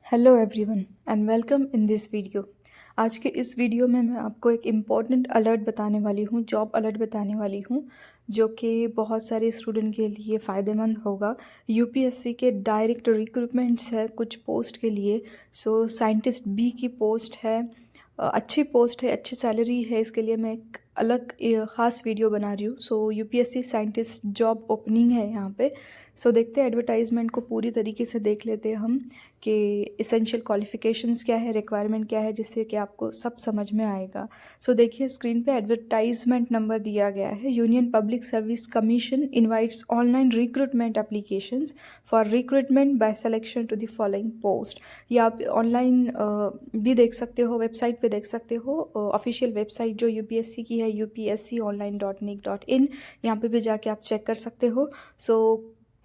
Hello everyone and welcome in this video. आज के इस वीडियो में मैं आपको एक इम्पॉर्टेंट अलर्ट बताने वाली हूँ, जॉब अलर्ट बताने वाली हूँ, जो कि बहुत सारे स्टूडेंट के लिए फ़ायदेमंद होगा। यूपीएससी के डायरेक्ट रिक्रूटमेंट्स है कुछ पोस्ट के लिए। साइंटिस्ट बी की पोस्ट है, अच्छी पोस्ट है, अच्छी सैलरी है। इसके लिए मैं एक अलग ख़ास वीडियो बना रही हूँ। यूपीएससी साइंटिस्ट जॉब ओपनिंग है यहाँ पे। देखते हैं एडवर्टाइजमेंट को पूरी तरीके से देख लेते हैं हम कि इसेंशियल क्वालिफ़िकेशंस क्या है, रिक्वायरमेंट क्या है, जिससे कि आपको सब समझ में आएगा। देखिए स्क्रीन पे एडवर्टाइजमेंट नंबर दिया गया है। Union public service commission invites online recruitment applications for recruitment by selection to the following post. या आप ऑनलाइन भी देख सकते हो, वेबसाइट पे देख सकते हो, ऑफिशियल वेबसाइट जो यूपीएससी की है upsconline.nic.in, यहाँ पे भी जाके आप चेक कर सकते हो।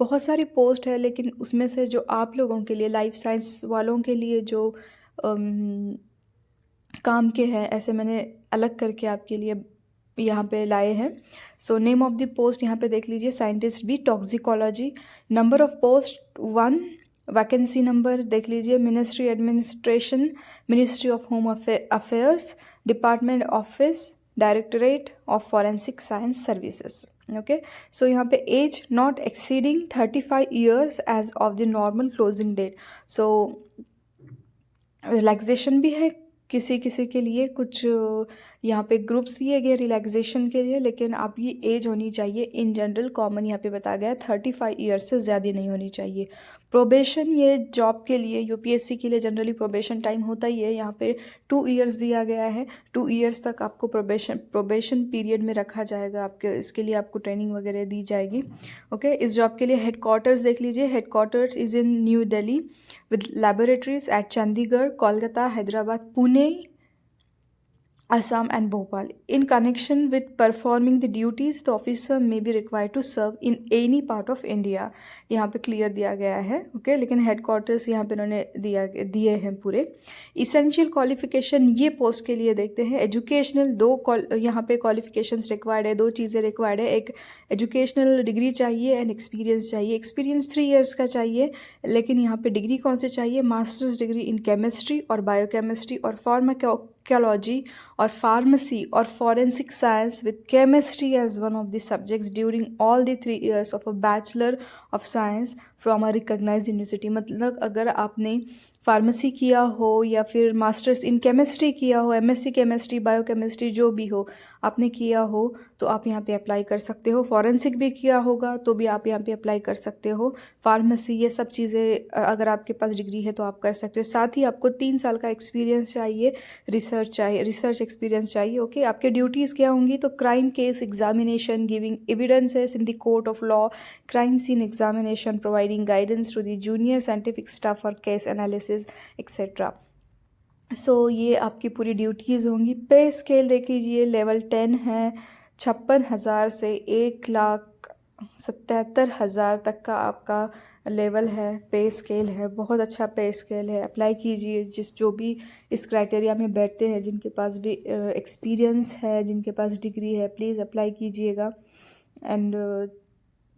बहुत सारी पोस्ट है, लेकिन उसमें से जो आप लोगों के लिए, लाइफ साइंस वालों के लिए जो काम के हैं, ऐसे मैंने अलग करके आपके लिए यहाँ पे लाए हैं। नेम ऑफ द पोस्ट यहाँ पे देख लीजिए, scientist B toxicology. Number of post 1, vacancy number देख लीजिए, ministry administration, ministry of home affairs, department office, directorate of forensic science services. Okay, यहाँ पे age not exceeding 35 years age of the normal closing date. Relaxation भी है किसी किसी के लिए, कुछ यहाँ पे ग्रुप्स दिए गए रिलैक्सेशन के लिए, लेकिन आपकी एज होनी चाहिए इन जनरल कॉमन यहाँ पे बताया गया है 35 ईयर्स से ज़्यादा नहीं होनी चाहिए। प्रोबेशन, ये जॉब के लिए यूपीएससी के लिए जनरली प्रोबेशन टाइम होता ही है। यहाँ पे 2 ईयर्स दिया गया है। 2 ईयर्स तक आपको प्रोबेशन पीरियड में रखा जाएगा, आपके इसके लिए आपको ट्रेनिंग वगैरह दी जाएगी। ओके, इस जॉब के लिए हेडक्वार्टर्स देख लीजिए, headquarters is in new Delhi with laboratories at Chandigarh, Kolkata, Hyderabad, Pune, Assam and Bhopal. In connection with performing the duties, the officer may be required to serve in any part of India. यहाँ पे clear दिया गया है। Okay, लेकिन headquarters यहाँ पे उन्होंने दिए हैं पूरे। इसेंशियल क्वालिफिकेशन ये पोस्ट के लिए देखते हैं, एजुकेशनल यहाँ पे क्वालिफिकेशंस रिक्वायर्ड है, 2 चीज़ें रिक्वायर्ड है। एक एजुकेशनल डिग्री चाहिए एंड एक्सपीरियंस चाहिए। एक्सपीरियंस 3 ईयर्स का चाहिए, लेकिन यहाँ पे डिग्री कौन से चाहिए, मास्टर्स डिग्री इन केमिस्ट्री और बायोकेमिस्ट्री और pharmacology or pharmacy or forensic science with chemistry as one of the subjects during all the 3 years of a bachelor of science from a recognized university। मतलब अगर आपने pharmacy किया हो या फिर masters in chemistry किया हो, एमएससी केमिस्ट्री, बायोकेमिस्ट्री जो भी हो आपने किया हो, तो आप यहाँ पे अप्लाई कर सकते हो। फॉरेंसिक भी किया होगा तो भी आप यहाँ पे अप्लाई कर सकते हो। फार्मेसी, ये सब चीज़ें अगर आपके पास डिग्री है तो आप कर सकते हो। साथ ही आपको 3 साल का एक्सपीरियंस चाहिए, रिसर्च एक्सपीरियंस चाहिए। ओके, आपके ड्यूटीज़ क्या होंगी, तो crime case examination, giving evidences in the court of law, crime scene examination, providing guidance to the junior scientific staff और केस एनालिसिस एक्सेट्रा। ये आपकी पूरी ड्यूटीज़ होंगी। पे स्केल देख लीजिए, लेवल 10 है, 56,000 से 1,77,000 तक का आपका लेवल है, पे स्केल है। बहुत अच्छा पे स्केल है, अप्लाई कीजिए। जो भी इस क्राइटेरिया में बैठते हैं, जिनके पास भी एक्सपीरियंस है, जिनके पास डिग्री है, प्लीज़ अप्लाई कीजिएगा एंड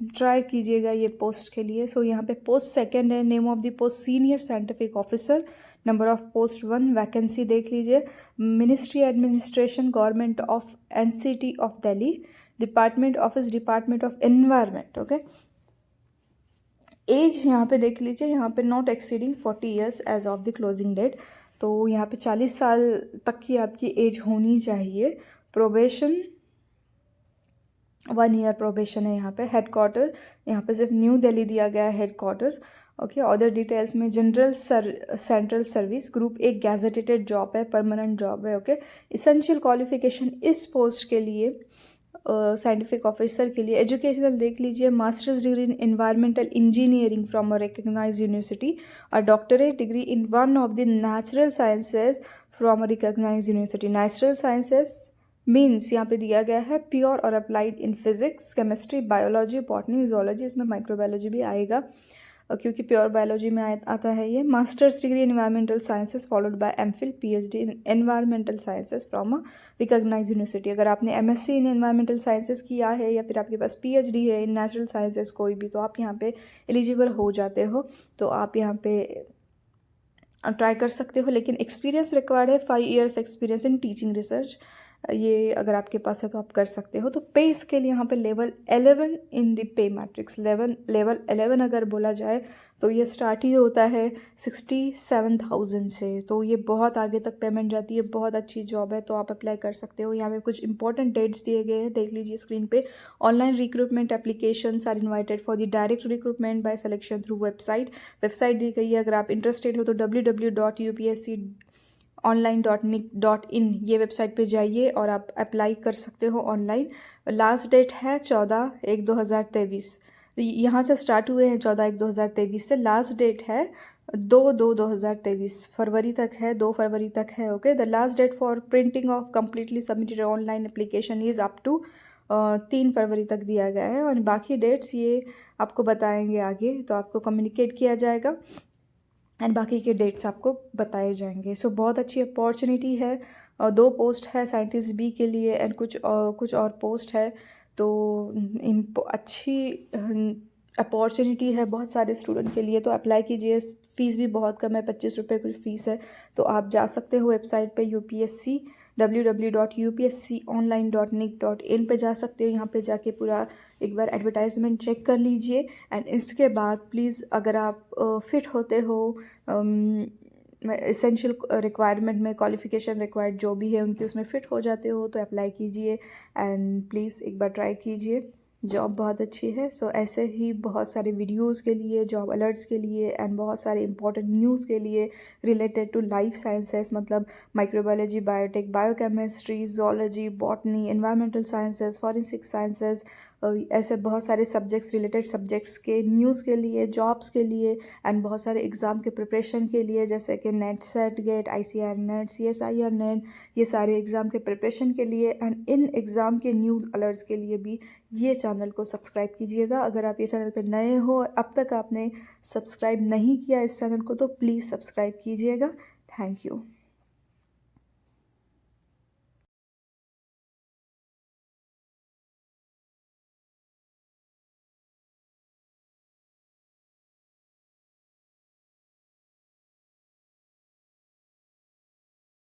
ट्राई कीजिएगा ये पोस्ट के लिए। यहाँ पे पोस्ट सेकंड है, name of the post senior scientific officer. Number of post 1, vacancy देख लीजिए, ministry administration, government of NCT of Delhi, department office, department of environment. Okay, age यहाँ पे देख लीजिए, यहाँ पे not exceeding 40 years age of the closing date. तो यहाँ पे 40 साल तक की आपकी एज होनी चाहिए। प्रोबेशन 1 ईयर प्रोबेशन है यहाँ पे। हेडक्वार्टर यहाँ पे सिर्फ न्यू दिल्ली दिया गया है हेडक्वार्टर। ओके, अदर डिटेल्स में general central service, group 1 gazetted job है, परमानेंट जॉब है। ओके, इसेंशियल क्वालिफिकेशन इस पोस्ट के लिए साइंटिफिक ऑफिसर के लिए, एजुकेशनल देख लीजिए, masters degree in environmental engineering from a recognized university और doctorate degree in one of the natural sciences from a recognized university. Natural sciences means यहाँ पे दिया गया है प्योर और applied in physics, chemistry, biology, botany, zoology, इसमें microbiology भी आएगा क्योंकि प्योर बायोलॉजी में आता है ये। Masters degree in environmental sciences followed by MPhil PhD in environmental sciences from a recognised university. अगर आपने एमएससी इन एनवायरमेंटल साइंसेस किया है या फिर आपके पास पीएचडी है इन नेचुरल साइंसेस कोई भी, तो आप यहाँ पे एलिजिबल हो जाते हो। तो आप यहाँ पे ट्राई कर सकते हो, लेकिन एक्सपीरियंस रिक्वायर्ड है, 5 years experience in teaching research. ये अगर आपके पास है तो आप कर सकते हो। तो पे इसके लिए यहाँ पे level 11 in the pay matrix, level 11 अगर बोला जाए तो ये स्टार्ट ही होता है 67,000 से। तो ये बहुत आगे तक पेमेंट जाती है, बहुत अच्छी जॉब है, तो आप अप्लाई कर सकते हो। यहाँ पे कुछ इंपॉर्टेंट डेट्स दिए गए हैं, देख लीजिए स्क्रीन पे। Online recruitment applications are invited for the direct recruitment by selection through website दी गई है। अगर आप इंटरेस्टेड हो तो www.upsconline.nic.in ये वेबसाइट पे जाइए और आप अप्लाई कर सकते हो ऑनलाइन। लास्ट डेट है 14/1/2023। यहाँ से स्टार्ट हुए हैं 14/1/2023 से, लास्ट डेट है 2/2/2023, फरवरी तक है, 2 फरवरी तक है। Okay, the last date for printing of completely submitted online application is up to 3 फरवरी तक दिया गया है, और बाकी डेट्स ये आपको बताएंगे आगे, तो आपको कम्युनिकेट किया जाएगा एंड बाकी के डेट्स आपको बताए जाएंगे। सो बहुत अच्छी अपॉर्चुनिटी है। 2 पोस्ट है साइंटिस्ट बी के लिए एंड कुछ और पोस्ट है। तो अच्छी अपॉर्चुनिटी है बहुत सारे स्टूडेंट के लिए, तो अप्लाई कीजिए। फ़ीस भी बहुत कम है, 25 रुपये कुछ फ़ीस है। तो आप जा सकते हो वेबसाइट पे UPSC www.upsconline.nic.in पे जा सकते हो। यहाँ पे जाके पूरा एक बार एडवर्टाइजमेंट चेक कर लीजिए एंड इसके बाद प्लीज़ अगर आप फिट होते हो एसेंशियल रिक्वायरमेंट में, क्वालिफ़िकेशन रिक्वायर्ड जो भी है उनकी, उसमें फ़िट हो जाते हो तो अप्लाई कीजिए एंड प्लीज़ एक बार ट्राई कीजिए। जॉब बहुत अच्छी है। सो ऐसे ही बहुत सारे वीडियोज़ के लिए, जॉब अलर्ट्स के लिए एंड बहुत सारे इंपॉर्टेंट न्यूज़ के लिए रिलेटेड टू लाइफ साइंसेस, मतलब microbiology, biotech, biochemistry, zoology, botany, environmental sciences, forensic sciences, ऐसे बहुत सारे सब्जेक्ट्स, रिलेटेड सब्जेक्ट्स के न्यूज़ के लिए, जॉब्स के लिए एंड बहुत सारे एग्ज़ाम के प्रिपरेशन के लिए, जैसे कि NET, SET, GATE, ICAR NET, CSIR NET, ये सारे एग्ज़ाम के प्रिपरेशन के लिए एंड इन एग्ज़ाम के न्यूज़ अलर्ट्स के लिए भी ये चैनल को सब्सक्राइब कीजिएगा। अगर आप ये चैनल पर नए हो और अब तक आपने सब्सक्राइब नहीं किया इस चैनल को तो प्लीज़ सब्सक्राइब कीजिएगा। Thank you.